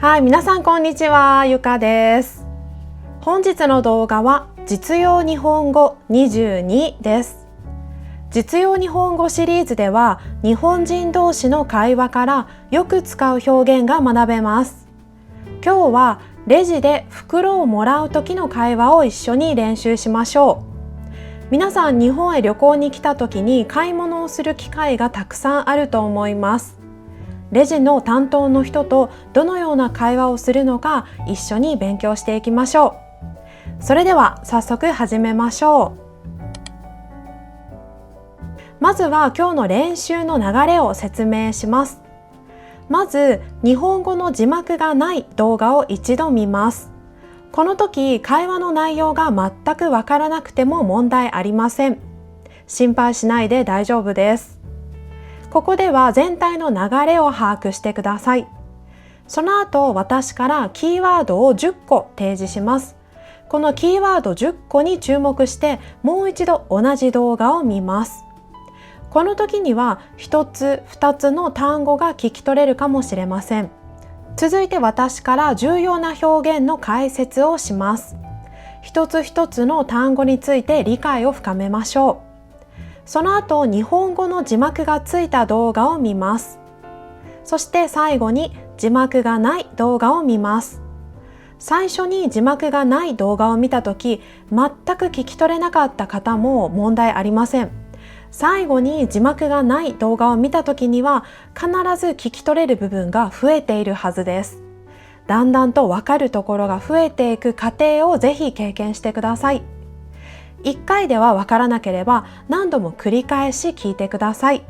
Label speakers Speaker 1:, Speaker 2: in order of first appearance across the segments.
Speaker 1: はい、皆さんこんにちは、ゆかです。本日の動画は実用日本語22です。実用日本語シリーズでは日本人同士の会話からよく使う表現が学べます。今日はレジで袋をもらう時の会話を一緒に練習しましょう。皆さん日本へ旅行に来た時に買い物をする機会がたくさんあると思います。レジの担当の人とどのような会話をするのか一緒に勉強していきましょう。それでは早速始めましょう。まずは今日の練習の流れを説明します。まず日本語の字幕がない動画を一度見ます。この時会話の内容が全くわからなくても問題ありません。心配しないで大丈夫です。ここでは全体の流れを把握してください。その後私からキーワードを10個提示します。このキーワード10個に注目してもう一度同じ動画を見ます。この時には1つ2つの単語が聞き取れるかもしれません。続いて私から重要な表現の解説をします。一つ一つの単語について理解を深めましょう。その後日本語の字幕がついた動画を見ます。そして最後に字幕がない動画を見ます。最初に字幕がない動画を見たとき、全く聞き取れなかった方も問題ありません。最後に字幕がない動画を見たときには必ず聞き取れる部分が増えているはずです。だんだんと分かるところが増えていく過程をぜひ経験してください。1回では分からなければ何度も繰り返し聞いてください。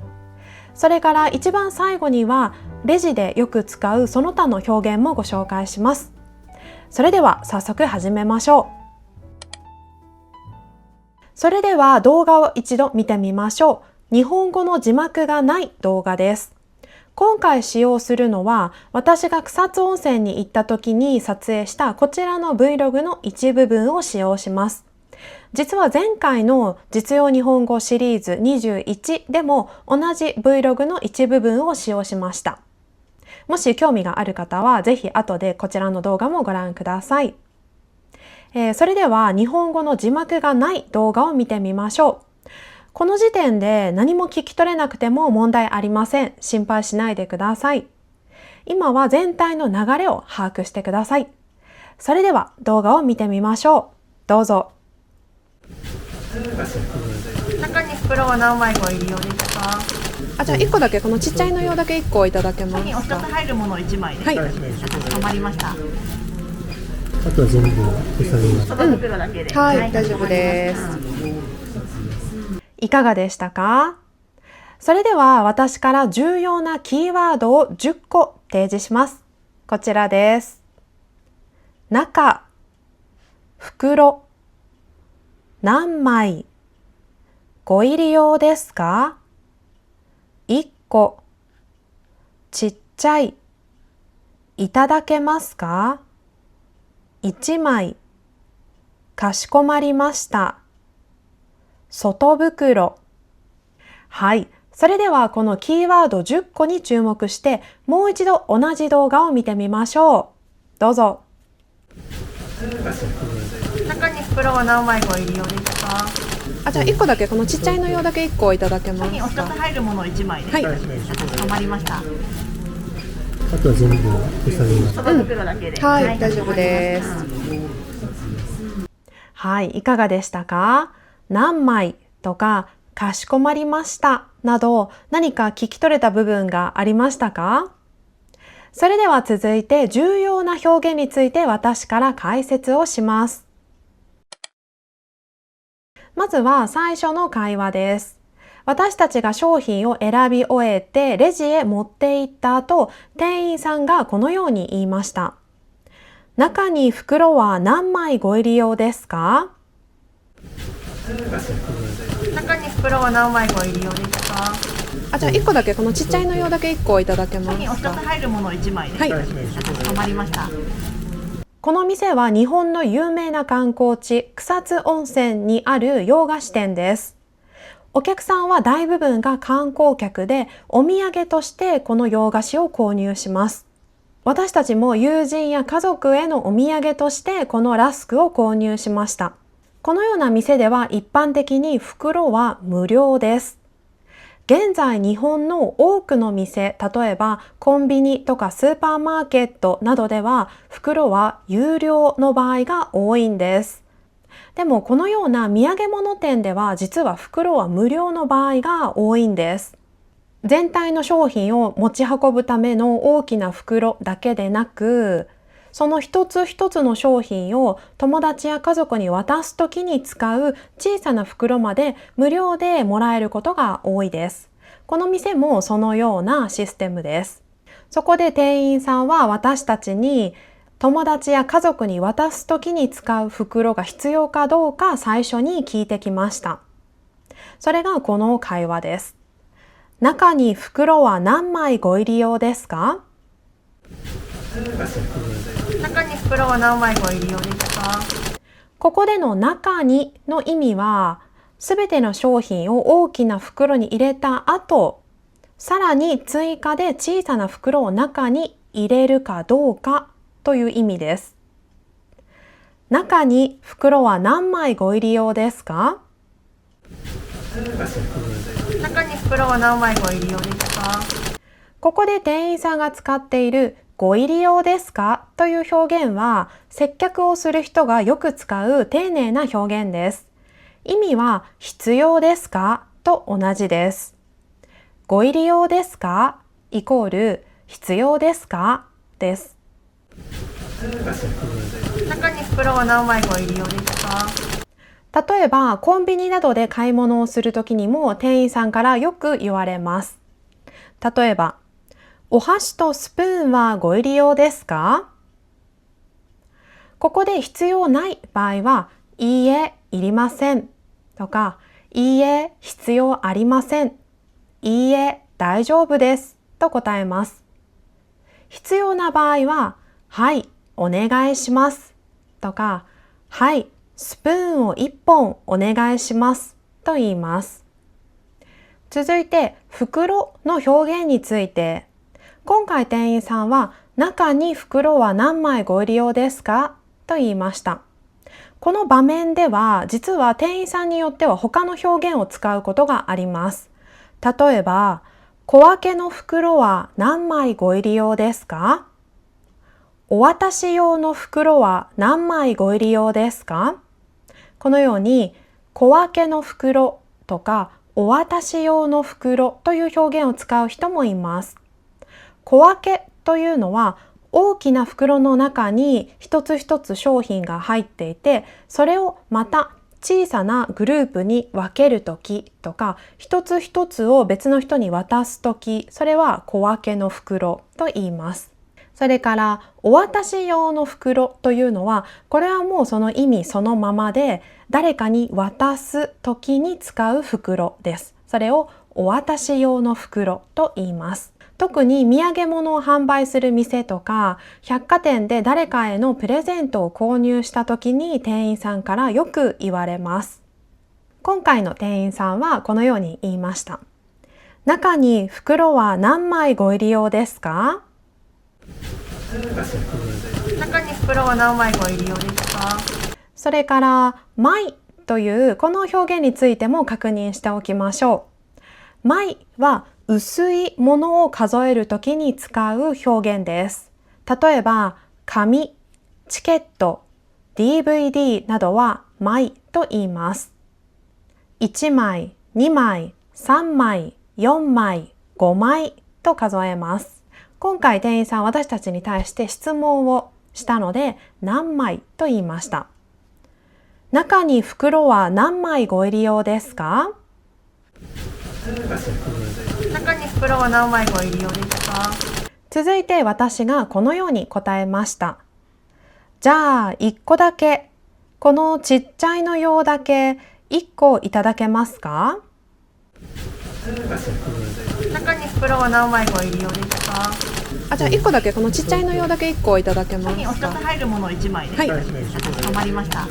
Speaker 1: それから一番最後にはレジでよく使うその他の表現もご紹介します。それでは早速始めましょう。それでは動画を一度見てみましょう。日本語の字幕がない動画です。今回使用するのは私が草津温泉に行った時に撮影したこちらの Vlog の一部分を使用します。実は前回の実用日本語シリーズ21でも同じ Vlog の一部分を使用しました。もし興味がある方はぜひ後でこちらの動画もご覧ください。それでは日本語の字幕がない動画を見てみましょう。この時点で何も聞き取れなくても問題ありません。心配しないでください。今は全体の流れを把握してください。それでは動画を見てみましょう。どうぞ。
Speaker 2: 中に袋は何枚ご入り用ですか？
Speaker 1: じゃあ1個だけこのちっちゃいの用だけ1個いただけますか？
Speaker 2: にお一つ入るものを1枚で。
Speaker 1: はい。
Speaker 2: かしこまりました。
Speaker 3: あとは全部手下げます。
Speaker 2: その袋だけで。
Speaker 1: はい、大丈夫です。いかがでしたか？それでは私から重要なキーワードを10個提示します。こちらです。中、袋、何枚、ご入り用ですか？1個、ちっちゃい、いただけますか？1枚、かしこまりました。外袋。はい。それではこのキーワード10個に注目してもう一度同じ動画を見てみましょう。どうぞ。
Speaker 2: 中に袋は何枚ご入り用ですか？
Speaker 1: じゃあ1個だけこのちっちゃいの用だけ1個いただけます
Speaker 2: にお一つ
Speaker 1: か？
Speaker 2: 入るものを1枚で。
Speaker 1: はい。
Speaker 2: かしこまりました。
Speaker 3: あとは全部手下げます。
Speaker 2: その袋だけで。
Speaker 1: はい、大丈夫です。はい、いかがでしたか？何枚とかかしこまりましたなど何か聞き取れた部分がありましたか？それでは続いて重要な表現について私から解説をします。まずは最初の会話です。私たちが商品を選び終えてレジへ持って行った後、店員さんがこのように言いました。中に袋は何枚ご入り用ですか？
Speaker 2: 中に袋は何枚ご入り用ですか？
Speaker 1: じゃあ1個だけこのちっちゃいの用だけ1個いただけます
Speaker 2: にお一つ
Speaker 1: か？
Speaker 2: 入るものを1枚で。
Speaker 1: はい。
Speaker 2: かしこまりました。
Speaker 1: この店は日本の有名な観光地草津温泉にある洋菓子店です。お客さんは大部分が観光客でお土産としてこの洋菓子を購入します。私たちも友人や家族へのお土産としてこのラスクを購入しました。このような店では一般的に袋は無料です。現在日本の多くの店、例えばコンビニとかスーパーマーケットなどでは袋は有料の場合が多いんです。でもこのような土産物店では実は袋は無料の場合が多いんです。全体の商品を持ち運ぶための大きな袋だけでなく、その一つ一つの商品を友達や家族に渡すときに使う小さな袋まで無料でもらえることが多いです。この店もそのようなシステムです。そこで店員さんは私たちに友達や家族に渡すときに使う袋が必要かどうか最初に聞いてきました。それがこの会話です。中に袋は何枚ご入り用ですか？
Speaker 2: 中に袋は何枚ご入り用ですか？
Speaker 1: ここでの中にの意味は、すべての商品を大きな袋に入れた後、さらに追加で小さな袋を中に入れるかどうかという意味です。中に袋は何枚ご入り用ですか？
Speaker 2: 中に袋は何枚ご入り用ですか？
Speaker 1: ここで店員さんが使っているご入り用ですかという表現は、接客をする人がよく使う丁寧な表現です。意味は必要ですかと同じです。ご入り用ですかイコール必要ですかです。
Speaker 2: 中に袋は何枚ご入り用ですか？
Speaker 1: 例えばコンビニなどで買い物をするときにも店員さんからよく言われます。例えば、お箸とスプーンはご入り用ですか？ここで必要ない場合は、いいえ、いりませんとか、いいえ、必要ありません、いいえ、大丈夫ですと答えます。必要な場合は、はい、お願いしますとか、はい、スプーンを1本お願いしますと言います。続いて、袋の表現について、今回店員さんは中に袋は何枚ご入り用ですかと言いました。この場面では実は店員さんによっては他の表現を使うことがあります。例えば、小分けの袋は何枚ご入り用ですか？お渡し用の袋は何枚ご入り用ですか？このように小分けの袋とかお渡し用の袋という表現を使う人もいます。小分けというのは大きな袋の中に一つ一つ商品が入っていて、それをまた小さなグループに分けるときとか、一つ一つを別の人に渡すとき、それは小分けの袋と言います。それからお渡し用の袋というのは、これはもうその意味そのままで、誰かに渡すときに使う袋です。それをお渡し用の袋と言います。特に土産物を販売する店とか百貨店で誰かへのプレゼントを購入した時に店員さんからよく言われます。今回の店員さんはこのように言いました。中に袋は何枚ご入り用ですか？
Speaker 2: 中に袋は何枚ご入り用ですか？
Speaker 1: それから枚というこの表現についても確認しておきましょう。枚は薄いものを数えるときに使う表現です。例えば、紙、チケット、DVD などは枚と言います。1枚、2枚、3枚、4枚、5枚と数えます。今回店員さん私たちに対して質問をしたので、何枚と言いました。中に袋は何枚ご入り用ですか？
Speaker 2: 中に袋は何枚ご入り用ですか？
Speaker 1: 続いて私がこのように答えました。じゃあ1個だけ、このちっちゃいの用だけ1個いただけますか？
Speaker 2: 中に袋は何枚ご入り用ですか？
Speaker 1: じゃあ1個だけ、このちっちゃいの用だけ1個いただけますか？
Speaker 2: お一つ入るもの1枚で。
Speaker 1: はい。
Speaker 2: かしこまりました。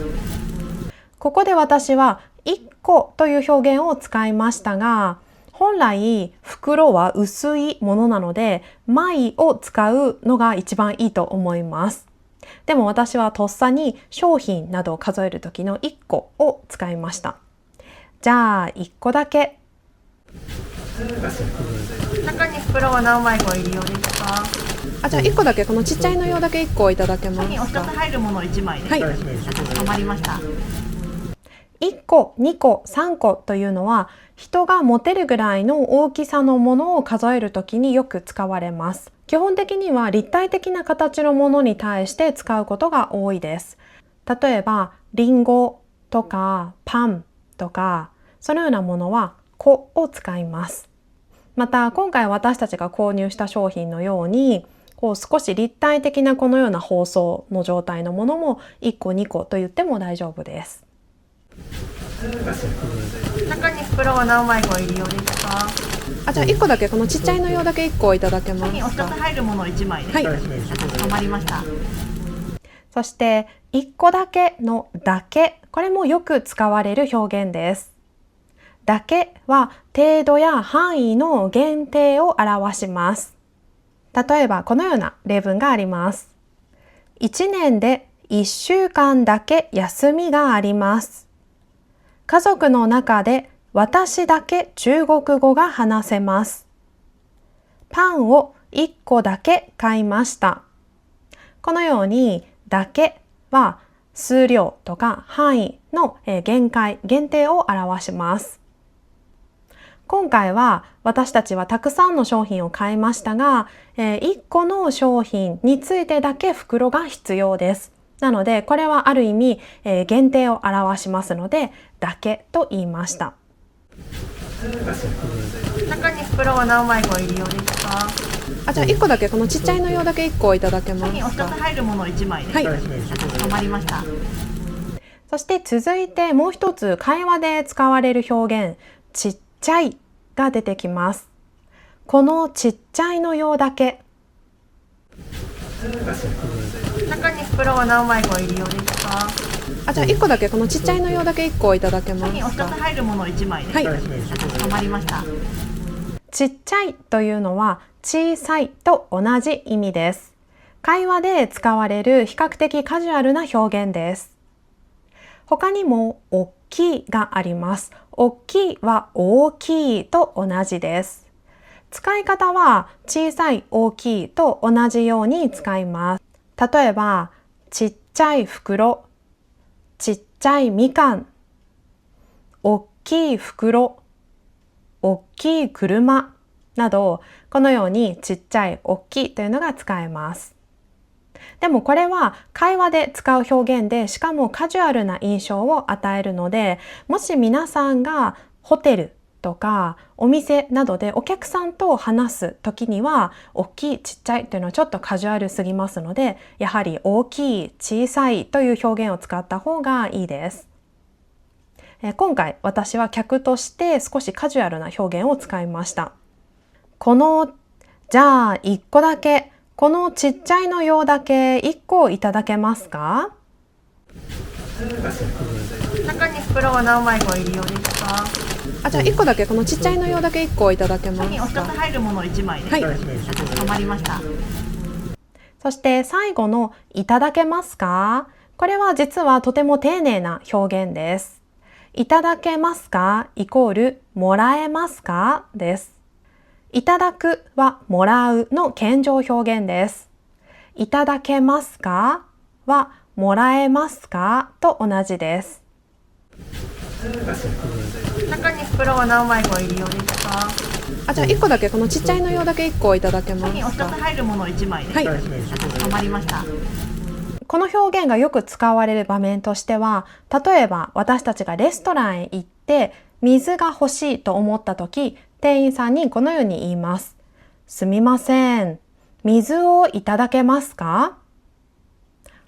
Speaker 1: ここで私は1個という表現を使いましたが、本来袋は薄いものなので枚を使うのが一番いいと思います。でも私はとっさに商品などを数える時の1個を使いました。じゃあ1個だけ。
Speaker 2: 中に袋は何枚ご入り用ですか？
Speaker 1: じゃあ1個だけ、このちっちゃいの用だけ1個いただけます
Speaker 2: お一つ
Speaker 1: か？
Speaker 2: 入るもの1枚です。
Speaker 1: はい。
Speaker 2: かしこまりました。
Speaker 1: 1個、2個、3個というのは人が持てるぐらいの大きさのものを数えるときによく使われます。基本的には立体的な形のものに対して使うことが多いです。例えば、リンゴとかパンとか、そのようなものは個を使います。また、今回私たちが購入した商品のように、少し立体的なこのような包装の状態のものも1個2個と言っても大丈夫です。
Speaker 2: 中に袋は何枚ご入り用ですか？
Speaker 1: じゃあ1個だけ、このちっちゃいの用だけ1個いただけます
Speaker 2: お一つ
Speaker 1: か？
Speaker 2: 入るもの1枚です。
Speaker 1: はい。
Speaker 2: かしこまりました。
Speaker 1: そして1個だけのだけ、これもよく使われる表現です。だけは程度や範囲の限定を表します。例えばこのような例文があります。1年で1週間だけ休みがあります。家族の中で私だけ中国語が話せます。パンを1個だけ買いました。このようにだけは数量とか範囲の限定を表します。今回は私たちはたくさんの商品を買いましたが、1個の商品についてだけ袋が必要です。なのでこれはある意味、限定を表しますのでだけと言いました。
Speaker 2: 中に袋は何枚ご入り用ですか？
Speaker 1: じゃあ1個だけ、このちっちゃいの用だけ1個いただけます
Speaker 2: お一つ
Speaker 1: か？
Speaker 2: 入るもの1枚です。
Speaker 1: はい。
Speaker 2: かしこまりました。
Speaker 1: そして続いてもう一つ会話で使われる表現、ちっちゃいが出てきます。このちっちゃいの用だけ。
Speaker 2: 中に袋は何枚ご入り用ですか？
Speaker 1: じゃあ1個だけ、このちっちゃいの用だけ1個いただけます
Speaker 2: お一つ
Speaker 1: か？
Speaker 2: 入るもの1枚です。
Speaker 1: はい。
Speaker 2: かしこまりました。
Speaker 1: ちっちゃいというのは小さいと同じ意味です。会話で使われる比較的カジュアルな表現です。他にも大きいがあります。大きいは大きいと同じです。使い方は小さい大きいと同じように使います。例えばちっちゃい袋、ちっちゃいみかん、大きい袋、大きい車など、このようにちっちゃい大きいというのが使えます。でもこれは会話で使う表現で、しかもカジュアルな印象を与えるので、もし皆さんがホテルとかお店などでお客さんと話す時には、大きいちっちゃいというのはちょっとカジュアルすぎますので、やはり大きい小さいという表現を使った方がいいです。今回私は客として少しカジュアルな表現を使いました。じゃあ1個だけ、このちっちゃいの用だけ1個いただけますか？
Speaker 2: 中に袋は何枚ご入り用ですか？
Speaker 1: じゃあ1個だけ、このちっちゃいの用だけ1個いただけます
Speaker 2: お一つ
Speaker 1: か？
Speaker 2: 入るもの1枚です。
Speaker 1: はい。
Speaker 2: かしこまりました。
Speaker 1: そして最後のいただけますか？これは実はとても丁寧な表現です。いただけますかイコールもらえますかです。いただくはもらうの謙譲表現です。いただけますかはもらえますかと同じです。
Speaker 2: 中に袋は何枚ご入り用ですか？
Speaker 1: じゃあ1個だけ、このちっちゃいの用だけ1個いただけます
Speaker 2: お一つ
Speaker 1: か？
Speaker 2: 入るもの1枚です。
Speaker 1: はい。
Speaker 2: かしこまりました。
Speaker 1: この表現がよく使われる場面としては、例えば私たちがレストランへ行って水が欲しいと思った時、店員さんにこのように言います。すみません、水をいただけますか？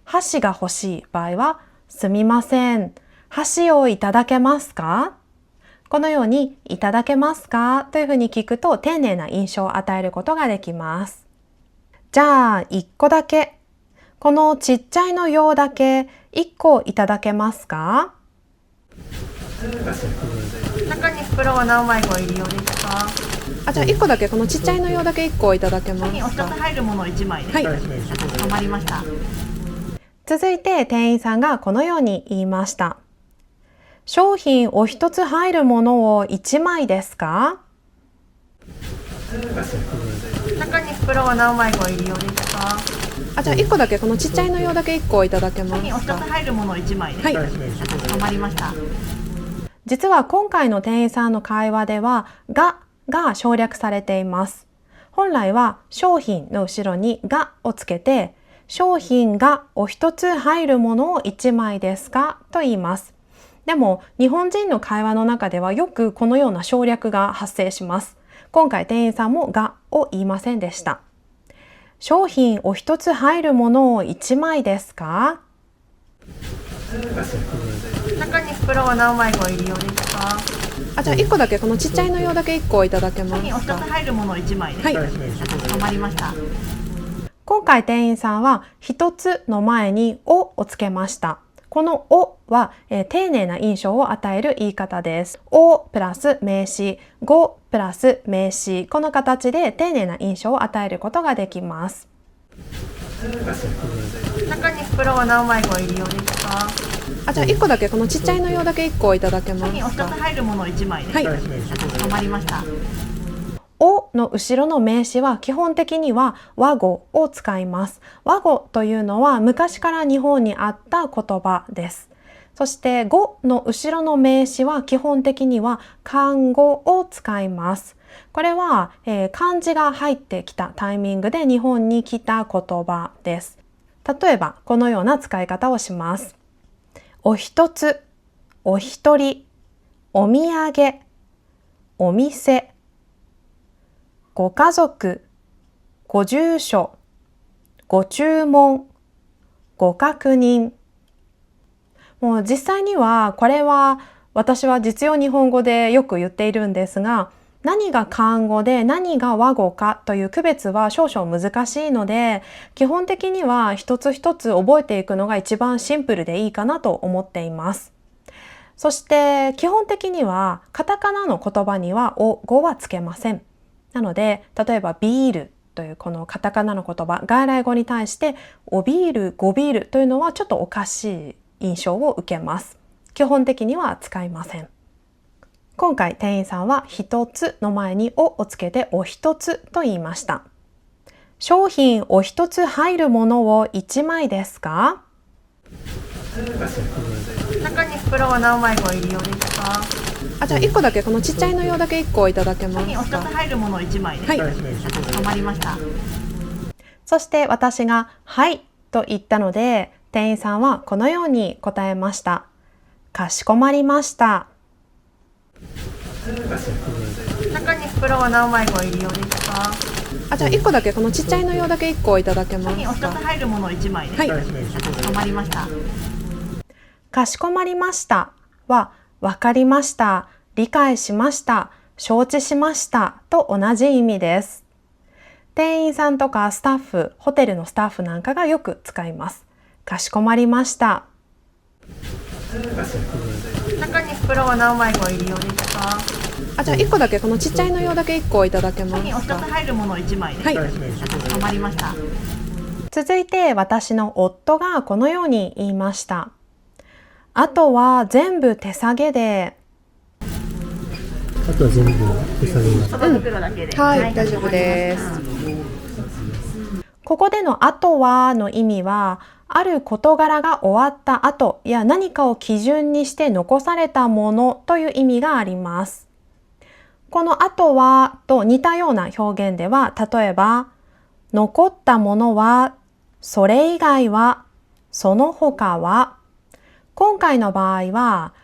Speaker 1: 箸が欲しい場合は、すみません、箸をいただけますか？このようにいただけますかというふうに聞くと丁寧な印象を与えることができます。じゃあ1個だけ、このちっちゃいの用だけ1個いただけますか？
Speaker 2: 中に袋は何枚ご入り用ですか？
Speaker 1: じゃあ1個だけこのちっちゃいの用だけ1個いただけます
Speaker 2: お一つ
Speaker 1: か？
Speaker 2: 入るもの1枚です。
Speaker 1: はい。
Speaker 2: かしこまりました。
Speaker 1: 続いて店員さんがこのように言いました。商品お一つ入るものを1枚ですか？
Speaker 2: 中に袋は何枚ご入り用ですか？
Speaker 1: じゃあ1個だけこのちっちゃいの用だけ1個いただけます
Speaker 2: お一つ
Speaker 1: か？
Speaker 2: 入るもの1枚です。
Speaker 1: はい。
Speaker 2: かしこまりました。
Speaker 1: 実は今回の店員さんの会話ではが省略されています。本来は商品の後ろにがをつけて商品がお一つ入るものを1枚ですかと言います。でも日本人の会話の中ではよくこのような省略が発生します。今回店員さんもがを言いませんでした。商品お一つ入るものを1枚ですか？
Speaker 2: 中に袋は何枚ご入り用ですか？
Speaker 1: じゃあ1個だけこのちっちゃいの用だけ1個いただけます
Speaker 2: お一つ
Speaker 1: か？
Speaker 2: 入るもの1枚です。
Speaker 1: はい。
Speaker 2: かしこまりました。
Speaker 1: 今回店員さんは一つの前におをつけました。このおは、丁寧な印象を与える言い方です。おプラス名詞、ごプラス名詞、この形で丁寧な印象を与えることができます。
Speaker 2: 中に袋は何枚ご入り用ですか？
Speaker 1: じゃあ1個だけこのちっちゃいの用だけ1個いただけます
Speaker 2: お一つ
Speaker 1: か？
Speaker 2: 入るもの1枚です。
Speaker 1: はい。
Speaker 2: かしこまりました。
Speaker 1: おの後ろの名詞は基本的には和語を使います。和語というのは昔から日本にあった言葉です。そして語の後ろの名詞は基本的には漢語を使います。これは、漢字が入ってきたタイミングで日本に来た言葉です。例えばこのような使い方をします。お一つ、お一人、お土産、お店、ご家族、ご住所、ご注文、ご確認。もう実際にはこれは私は実用日本語でよく言っているんですが、何が漢語で何が和語かという区別は少々難しいので、基本的には一つ一つ覚えていくのが一番シンプルでいいかなと思っています。そして基本的にはカタカナの言葉には語はつけません。なので例えばビールというこのカタカナの言葉、外来語に対しておビール、ごビールというのはちょっとおかしい印象を受けます。基本的には使いません。今回店員さんは一つの前におをつけてお一つと言いました。商品お一つ入るものを1枚ですか？
Speaker 2: 中に袋は何枚ご入り用ですか？
Speaker 1: じゃあ1個だけこのちっちゃいの用だけ1個いただけます
Speaker 2: お一つ
Speaker 1: か？
Speaker 2: 入るもの1枚です。
Speaker 1: はい。
Speaker 2: かしこまりました。
Speaker 1: そして私がはいと言ったので店員さんはこのように答えました。かしこまりました。
Speaker 2: 中に袋は何枚ご入り用ですか？
Speaker 1: じゃあ1個だけこのちっちゃいの用だけ1個いただけます
Speaker 2: お一つ
Speaker 1: か？
Speaker 2: 入るもの1枚です。
Speaker 1: はい。
Speaker 2: かしこまりました。
Speaker 1: かしこまりましたはわかりました、理解しました、承知しましたと同じ意味です。店員さんとかスタッフ、ホテルのスタッフなんかがよく使います。かしこまりました。
Speaker 2: 中に袋は何枚ご入り用ですか？
Speaker 1: じゃあ1個だけこのちっちゃいの用だけ1個いただけます
Speaker 2: お一つ
Speaker 1: か？
Speaker 2: 入るもの1枚です。
Speaker 1: はい。
Speaker 2: かしこまりました。
Speaker 1: 続いて私の夫がこのように言いました。あとは全部手下げで。
Speaker 3: あとは全部手下げます。
Speaker 2: 外袋だけで。
Speaker 1: はい、大丈夫です。ここでのあとはの意味は、ある事柄が終わった後や何かを基準にして残されたものという意味があります。このあとはと似たような表現では、例えば、残ったものは、それ以外は、その他は、今回の場合は、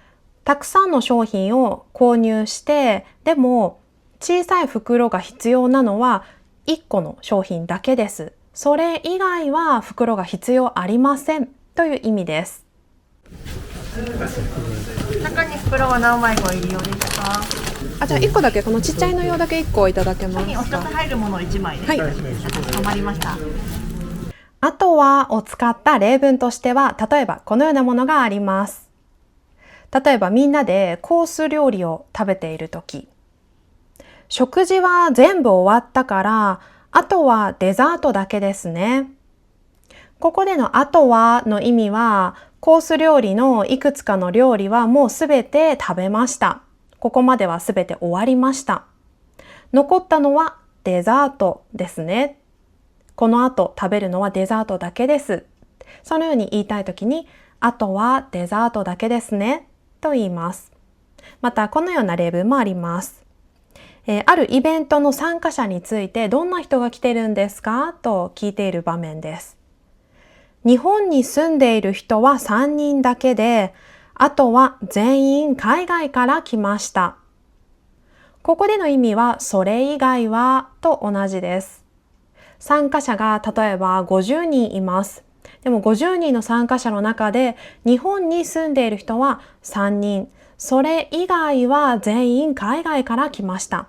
Speaker 1: たくさんの商品を購入して、でも小さい袋が必要なのは1個の商品だけです。それ以外は袋が必要ありませんという意味です。
Speaker 2: 中に袋は何枚ご入り用ですか？
Speaker 1: じゃあ1個だけこのちっちゃいの用だけ1個いただけます
Speaker 2: お一つ
Speaker 1: か？
Speaker 2: 入るもの1枚です。
Speaker 1: はい。
Speaker 2: かしこまりました。
Speaker 1: あとはを使った例文としては、例えばこのようなものがあります。例えばみんなでコース料理を食べているとき、食事は全部終わったから、あとはデザートだけですね。ここでのあとはの意味は、コース料理のいくつかの料理はもうすべて食べました。ここまではすべて終わりました。残ったのはデザートですね。この後食べるのはデザートだけです。そのように言いたいときに、あとはデザートだけですねと言います。またこのような例文もあります。あるイベントの参加者についてどんな人が来てるんですかと聞いている場面です。日本に住んでいる人は3人だけで、あとは全員海外から来ました。ここでの意味はそれ以外はと同じです。参加者が例えば50人います。でも50人の参加者の中で日本に住んでいる人は3人。それ以外は全員海外から来ました。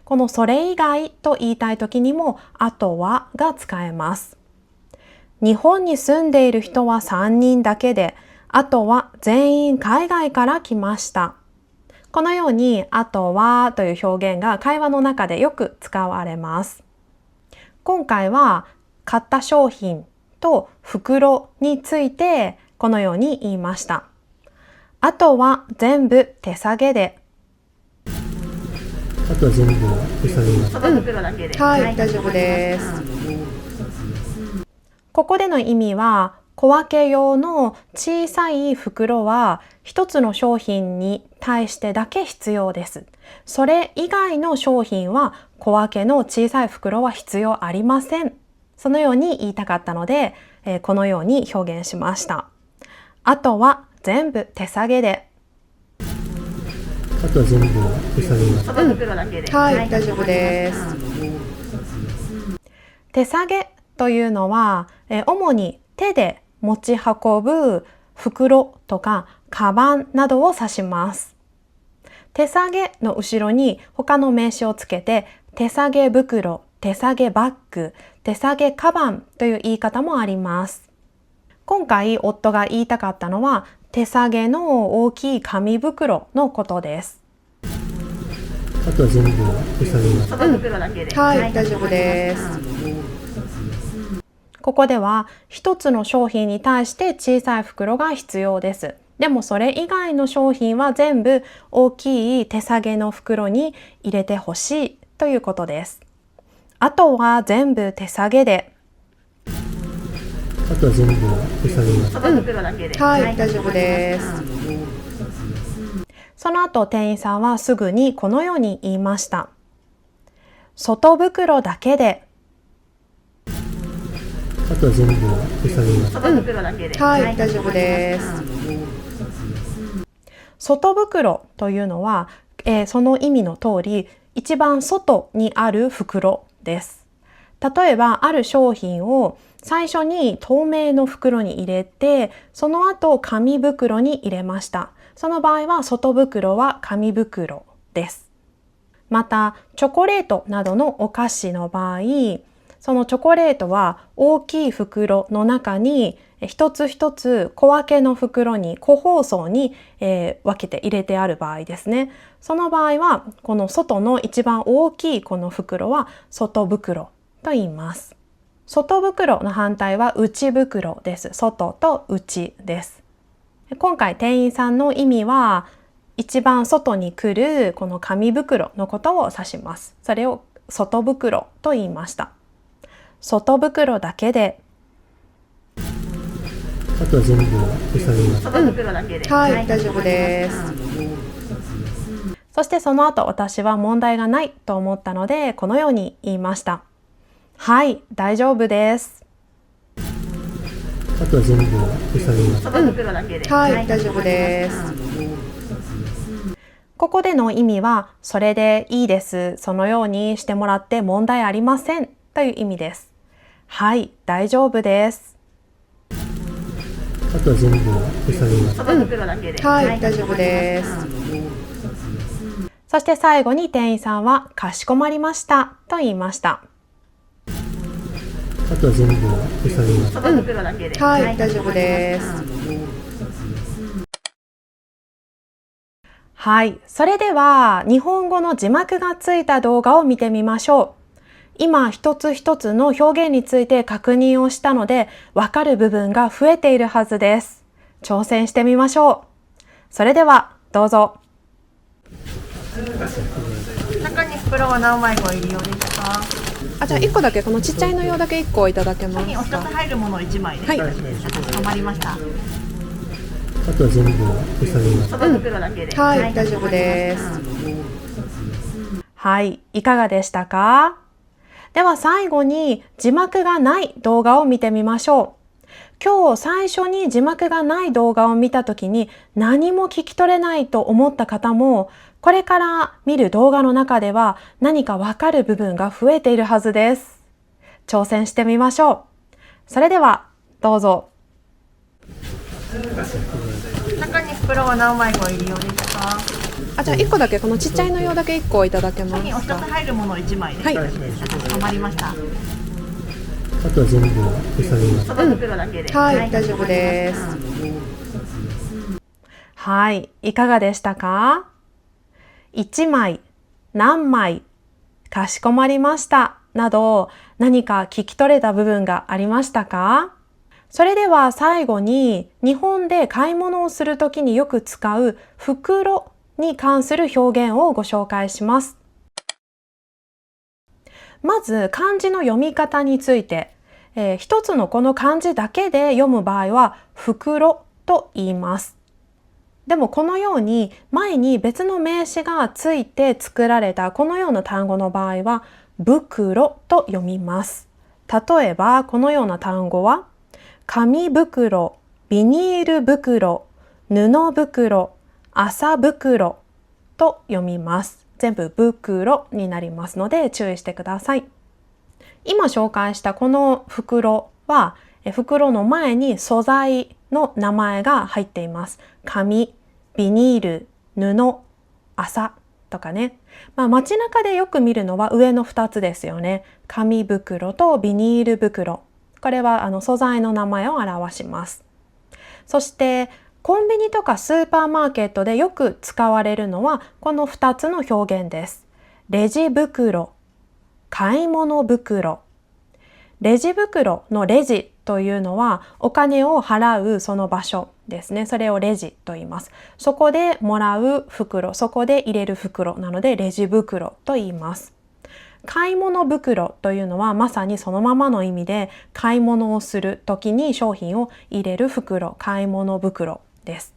Speaker 1: このそれ以外と言いたいときにもあとはが使えます。日本に住んでいる人は3人だけで、あとは全員海外から来ました。このようにあとはという表現が会話の中でよく使われます。今回は買った商品と袋についてこのように言いました。あとは全部手下げで。
Speaker 3: あとは全部手下げます。
Speaker 2: 袋だけで。
Speaker 4: はい、大丈夫です。
Speaker 1: ここでの意味は、小分け用の小さい袋は一つの商品に対してだけ必要です。それ以外の商品は小分けの小さい袋は必要ありません。そのように言いたかったので、このように表現しました。あとは全部手下げで。
Speaker 3: あとは全部手下げます。
Speaker 2: 袋だけで。
Speaker 4: はい、大丈夫です。
Speaker 1: 手下げというのは、主に手で持ち運ぶ袋とかカバンなどを指します。手下げの後ろに他の名詞をつけて、手下げ袋、手下げバッグ、手下げカバンという言い方もあります。今回夫が言いたかったのは、手下げの大きい紙袋のことです。
Speaker 3: あとは全部手下げます。
Speaker 2: 袋だけで。
Speaker 4: はい、大丈夫です。
Speaker 1: ここでは一つの商品に対して小さい袋が必要です。でもそれ以外の商品は全部大きい手下げの袋に入れてほしいということです。あとは全部手下げで。
Speaker 3: あとは全部手下げます。
Speaker 2: 袋だけで。
Speaker 4: はい、大丈夫です。
Speaker 1: その後店員さんはすぐにこのように言いました。外袋だけで。
Speaker 3: あとは全部手下げます。
Speaker 2: 袋だけで。
Speaker 4: はい、大丈夫です。
Speaker 1: 外袋というのは、その意味の通り、一番外にある袋です。例えば、ある商品を最初に透明の袋に入れて、その後紙袋に入れました。その場合は、外袋は紙袋です。また、チョコレートなどのお菓子の場合、そのチョコレートは大きい袋の中に一つ一つ小分けの袋に個包装に、分けて入れてある場合ですね。その場合はこの外の一番大きいこの袋は外袋と言います。外袋の反対は内袋です。外と内です。今回店員さんの意味は一番外に来るこの紙袋のことを指します。それを外袋と言いました。外袋だけで。
Speaker 3: あとは全部手下げます。
Speaker 2: 袋だけで。
Speaker 4: はい、大丈夫です。
Speaker 1: そしてその後私は問題がないと思ったのでこのように言いました。はい、大丈夫です。
Speaker 3: あとは全部手下げます。
Speaker 2: 袋だけで。
Speaker 4: はい、大丈夫です。
Speaker 1: ここでの意味はそれでいいです。そのようにしてもらって問題ありませんという意味です。はい、大丈夫です。
Speaker 3: あとは全部手下げます。
Speaker 2: 袋だけで。
Speaker 4: はい、大丈夫です。
Speaker 1: そして最後に店員さんはかしこまりましたと言いました。
Speaker 3: あとは全部手下げます。
Speaker 2: 袋だけで。
Speaker 4: はい、大丈夫です。
Speaker 1: はい。それでは、日本語の字幕がついた動画を見てみましょう。今、一つ一つの表現について確認をしたので、わかる部分が増えているはずです。挑戦してみましょう。それでは、どうぞ。
Speaker 2: 中に袋は何枚ご入り用でしたか？
Speaker 4: じゃあ1個だけ、このちっちゃいの用だけ1個いただけます
Speaker 2: にお一つ
Speaker 4: か？
Speaker 2: 入るもの1枚で。
Speaker 4: はい。
Speaker 2: かしこまりました。
Speaker 3: あとは全部手作業
Speaker 2: その袋だけで。
Speaker 4: はい、大丈夫です。
Speaker 1: はい。いかがでしたか？では最後に字幕がない動画を見てみましょう。今日最初に字幕がない動画を見たときに何も聞き取れないと思った方も、これから見る動画の中では何かわかる部分が増えているはずです。挑戦してみましょう。それではどうぞ。
Speaker 2: 中に袋は何枚ご入り用でしたか？
Speaker 4: じゃあ1個だけ、このちっちゃいの用だけ1個いただけます
Speaker 2: にお一つ
Speaker 4: か？
Speaker 2: 入るもの1枚で。
Speaker 4: はい。
Speaker 2: かしこまりました。
Speaker 3: あとは全部手作業
Speaker 2: その袋だけで。
Speaker 4: はい、大丈夫です。
Speaker 1: はい。いかがでしたか？1枚、何枚、かしこまりましたなど何か聞き取れた部分がありましたか？それでは最後に日本で買い物をするときによく使う袋に関する表現をご紹介します。まず漢字の読み方について、一つのこの漢字だけで読む場合は袋と言います。でもこのように前に別の名詞がついて作られたこのような単語の場合は袋と読みます。例えばこのような単語は紙袋、ビニール袋、布袋、麻袋と読みます。全部袋になりますので注意してください。今紹介したこの袋は袋の前に素材の名前が入っています。紙、ビニール、布、麻とかね。街中でよく見るのは上の2つですよね。紙袋とビニール袋。これは素材の名前を表します。そしてコンビニとかスーパーマーケットでよく使われるのはこの2つの表現です。レジ袋、買い物袋。レジ袋のレジというのはお金を払うその場所ですね。それをレジと言います。そこでもらう袋、そこで入れる袋なのでレジ袋と言います。買い物袋というのはまさにそのままの意味で買い物をするときに商品を入れる袋、買い物袋です。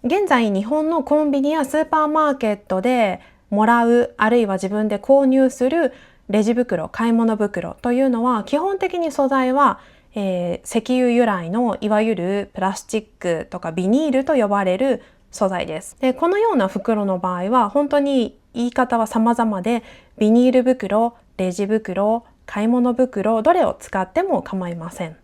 Speaker 1: 現在日本のコンビニやスーパーマーケットでもらうあるいは自分で購入するレジ袋、買い物袋というのは基本的に素材は、石油由来のいわゆるプラスチックとかビニールと呼ばれる素材です。で、このような袋の場合は本当に言い方は様々でビニール袋、レジ袋、買い物袋どれを使っても構いません。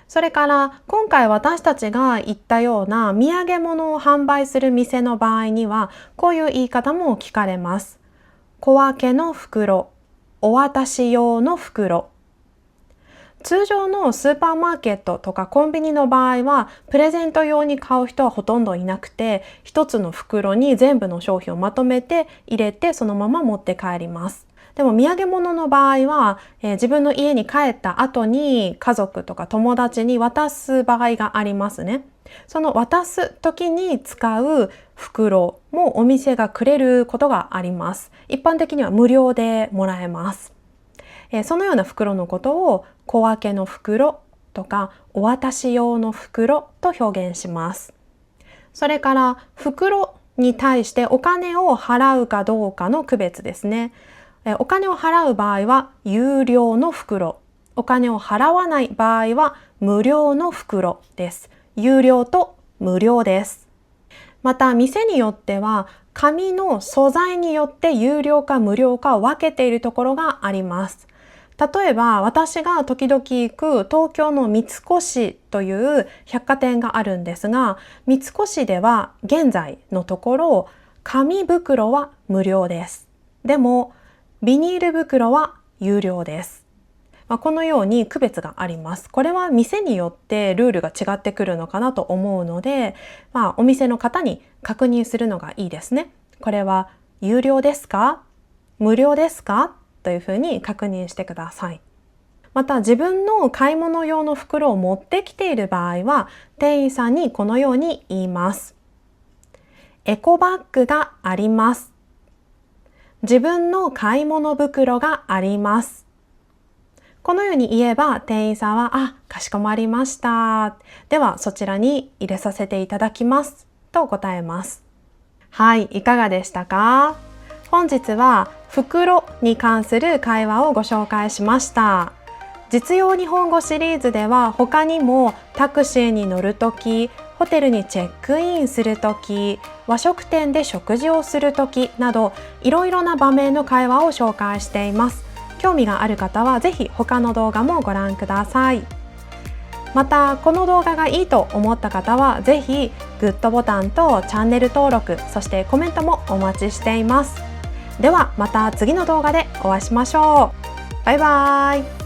Speaker 1: それから今回私たちが言ったような土産物を販売する店の場合にはこういう言い方も聞かれます。小分けの袋、お渡し用の袋。通常のスーパーマーケットとかコンビニの場合はプレゼント用に買う人はほとんどいなくて一つの袋に全部の商品をまとめて入れてそのまま持って帰ります。でも土産物の場合は、自分の家に帰った後に家族とか友達に渡す場合がありますね。その渡す時に使う袋もお店がくれることがあります。一般的には無料でもらえます。そのような袋のことを小分けの袋とかお渡し用の袋と表現します。それから袋に対してお金を払うかどうかの区別ですね。お金を払う場合は有料の袋、お金を払わない場合は無料の袋です。有料と無料です。また店によっては紙の素材によって有料か無料かを分けているところがあります。例えば私が時々行く東京の三越という百貨店があるんですが、三越では現在のところ紙袋は無料です。でもビニール袋は有料です。このように区別があります。これは店によってルールが違ってくるのかなと思うので、お店の方に確認するのがいいですね。これは有料ですか？無料ですか？というふうに確認してください。また自分の買い物用の袋を持ってきている場合は、店員さんにこのように言います。エコバッグがあります。自分の買い物袋があります。このように言えば店員さんは、かしこまりました。ではそちらに入れさせていただきますと答えます。はい、いかがでしたか？本日は袋に関する会話をご紹介しました。実用日本語シリーズでは他にもタクシーに乗るとき、ホテルにチェックインするとき、和食店で食事をするときなどいろいろな場面の会話を紹介しています。興味がある方はぜひ他の動画もご覧ください。またこの動画がいいと思った方はぜひグッドボタンとチャンネル登録、そしてコメントもお待ちしています。ではまた次の動画でお会いしましょう。バイバーイ。